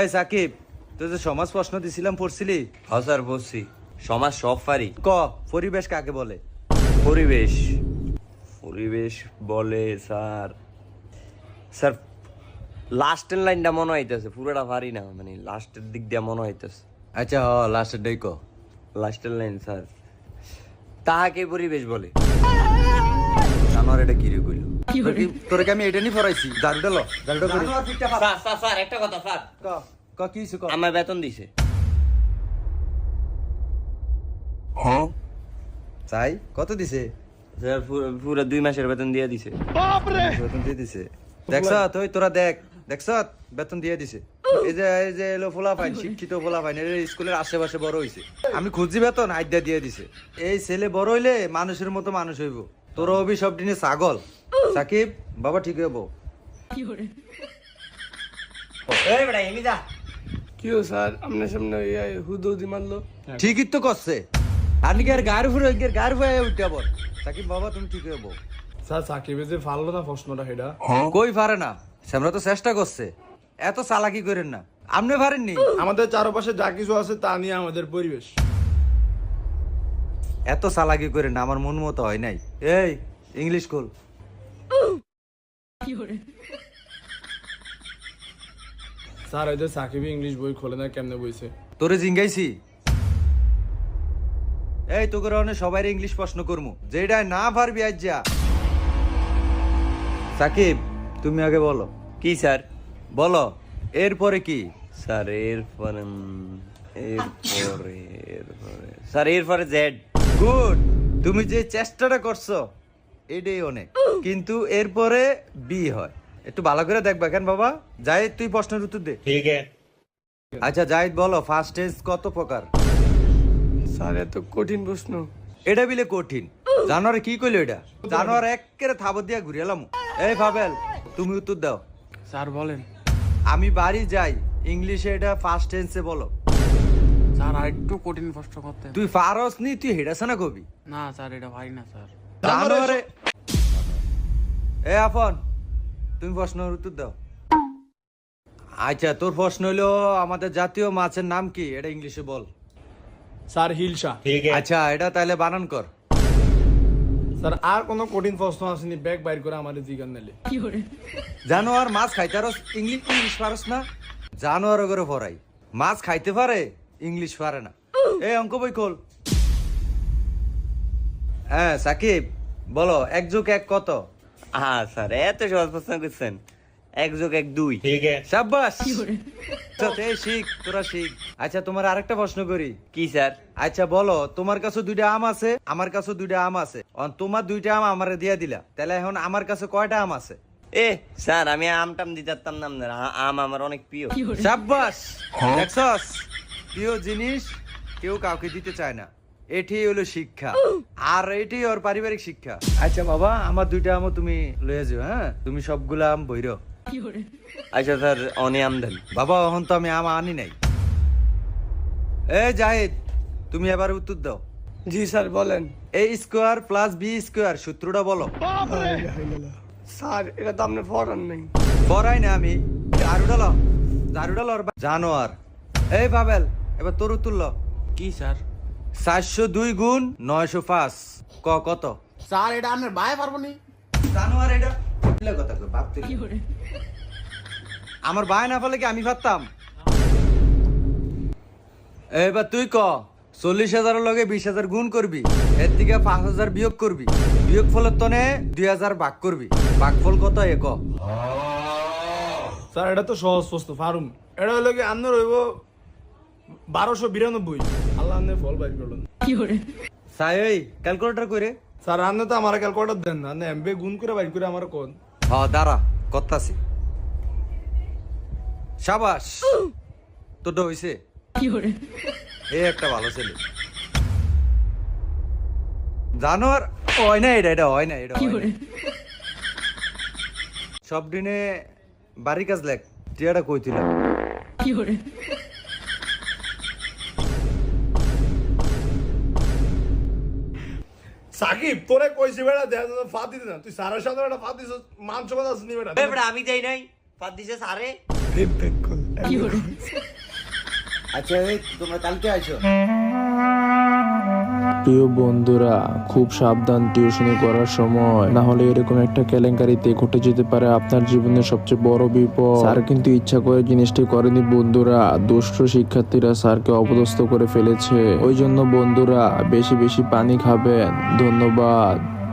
এই সাকিব, তুই যে সমাজ প্রশ্ন দিছিলাম পড়ছিলি? হ্যাঁ স্যার বলছি, সমাজ সব পারি। ক পরিবেশ কাকে বলে? পরিবেশ পরিবেশ বলে স্যার স্যার লাস্টের লাইনটা মনে হইতেছে, পুরোটা পারি না, মানে লাস্টের দিক দিয়ে মনে হইতেছে। আচ্ছা লাস্টের ডাই ক। লাস্টের লাইন স্যার, তাহাকে পরিবেশ বলে। জানোয়ার এটা কি রে কইল? তোরে কি আমি এটা নি ফরাইছি? জারুটা ল, জারুটা করি। স্যার স্যার স্যার একটা কথা স্যার, ক ক কি হইছে ক? আমার বেতন দিছে। চাই কত দিছে? স্যার পুরো 2 মাসের বেতন দিয়ে দিছে। বেতন দিয়ে দিছে? দেখছ তুই, তোরা দেখছ বেতন দিয়ে দিছে। এই যে এলো ফোলাফাইন, শিক্ষিত ফোলাফাইন, এর স্কুলের আশেপাশে বড় হইছে। আমি খুঁজি বেতন আইডা দিয়ে দিছে। এই ছেলে বড় হইলে মানুষের মতো মানুষ হইব। তোর অভি সব দিনে ছাগল। সাকিব বাবা ঠিক হইব। এই বেটা এমি যা। কি হো স্যার, আপনার সামনে হুদি মারলো। ঠিকই তো করছে। আর নাকি আর গায়ের উপরে উঠতে বল। সাকিব বাবা তুমি ঠিক হইব। স্যার সাকিবে যে ফাললো না প্রশ্নটা সেটা। কই পারে না, আমরা তো চেষ্টা করছে। এত চালাকি করেন না, আপনি পারেননি। আমাদের চারপাশে যা কিছু আছে তা নিয়ে আমাদের পরিবেশ। এত চালাকি করেন না, আমার মন মতো হয় নাই। এই ইংলিশ কল। স্যার ওই যে সাকিবে ইংলিশ বই খোলে না, কেমনে বইছে? তোরে জিঙ্গাইছি। এই তোকে অনেক সবাই ইংলিশ প্রশ্ন করমু, যেটা না পারবি আজ যা। সাকিব তুমি আগে বলো। কি স্যার? বলো এরপরে কি? স্যার এরপরে স্যার এরপরে জেড। গুড, তুমি যে চেষ্টাটা করছো এটাই অনেক, কিন্তু এরপরে বি হয়। একটু ভালো করে দেখবা কেন বাবা। জাহিদ তুই প্রশ্নের উত্তর দে। ঠিক আছে। আচ্ছা জাহিদ বলো, ফার্স্ট টেন্স কত প্রকার? স্যার এত কঠিন প্রশ্ন। এটা বিলে কঠিন। জানোয়ার কি কইলো এটা? জানোয়ার একেবারে থাবত দিয়া ঘুরে এলাম। এই পাবেল তুমি উত্তর দাও। স্যার বলেন। আমি বাড়ি যাই, ইংলিশে এটা ফার্স্ট টেন্সে বলো। স্যার আর একটু কঠিন প্রশ্ন করতে। তুই ফারস নি, তুই হেডাছে না কবি। না স্যার এটা ভাই না স্যার। জানোয়ারে এ আফন তুমি প্রশ্নের উত্তর দাও। আচ্ছা তোর প্রশ্ন হলো আমাদের জাতীয় মাছের নাম কি, এটা ইংলিশে বল। স্যার হিলসা। আচ্ছা এটা তাহলে বানান কর। স্যার আর কোনো কঠিন প্রশ্ন আসেনি, ব্যাগ বাইর করে আমাদের জিজ্ঞান নিলে। জানোয়ার মাছ খাইতে পারস, ইংলিশ পারস না? জানোয়ার করে পড়াই, মাছ খাইতে পারে, ইংলিশ পারে না। এই অঙ্ক বই খোল। হ্যাঁ সাকিব বলো 1 + 1 কত? স্যার এত সহজ প্রশ্ন করছেন, 1 + 1 2। শাবাশ। এই শিখ, তোরা শিখ। আচ্ছা তোমার আরেকটা প্রশ্ন করি। কি স্যার? আচ্ছা বলো, তোমার কাছে 2টা আম আছে, আমার কাছে 2টা আম আছে, তোমার 2টা আম আমারে দিয়ে দিলা, তাহলে এখন আমার কাছে কয়টা আম আছে? স্যার আমি আমটাম দিতাম না, আম আমার অনেক প্রিয়। শাবাশ। দেখছস, প্রিয় জিনিস কেউ কাউকে দিতে চায় না, এটি হলো শিক্ষা। আর এটি ওর পারিবারিক শিক্ষা। আচ্ছা বাবা আমার 2টা আমও তুমি লয়ে যাও। হ্যাঁ তুমি সবগুলা আম বইরো। আচ্ছা স্যার অনে আম দেন। বাবা এখন তো আমি আম আনি নাই। এই জাহিদ তুমি এবার উত্তর দাও। জি স্যার বলেন। A² + B² সূত্রটা বলো। স্যার এটা তো আপনার ফরান নেই। পড়াই না আমি। জারুডা লর জানোয়ার। এই পাবেল এবার তোর উত্তর ল। কি স্যার? 402 গুণ 905 কত? স্যার এটা আপনার ভাই পারবো নি। জানোয়ার এটা কথা কই বাপ তুই। আমার ভাই না বলে কি আমি পারতাম? এবার তুই ক 40,000 লগে 20,000 গুণ করবি, এর থেকে 5,000 বিয়োগ করবি, বিয়োগ ফলের তনে 2,000 ভাগ করবি, ভাগফল কত এ ক? স্যার এটা তো সহজ প্রশ্ন ফারুম। এটা হলো কি আপনার হইব 1292। আল্লাহ আপনি ফল বাইর করলেন। সাই ওই ক্যালকুলেটর করে। স্যার আপনি তো আমার ক্যালকুলেটর দেন না, আপনি এমবে গুণ করে বাইর করে আমার কোন। দাঁড়া করতাছি। শাবাশ তোরটা হইছে। এই একটা ভালো ছেলে। জানোয়ার হয় না, এটা হয় না, এটা হয় না। সব দিনে বাড়ির কাজ লেখ, টিয়াটা কইছিল। সাকিব তোরে কইছি বেটা দেখ ফাত দিতে না, তুই সারার সাথে একটা ফাত দিছ, মাংস বাদ আসনি বেটা। আমি যাই নাই, ফাদ দিছে স্যারে। Back call. আচ্ছা এই তোমরা কালকে আসো। প্রিয় বন্ধুরা, খুব সাবধান টিউশনি করার সময়, না হলে এরকম একটা কেলেঙ্কারিতে ঘটে যেতে পারে আপনার জীবনের সবচেয়ে বড় বিপদ। স্যার কিন্তু ইচ্ছা করে জিনিসটি করেনি বন্ধুরা, দুষ্ট শিক্ষার্থীরা স্যারকে অপদস্থ করে ফেলেছে। ওই জন্য বন্ধুরা বেশি বেশি পানি খাবেন। ধন্যবাদ।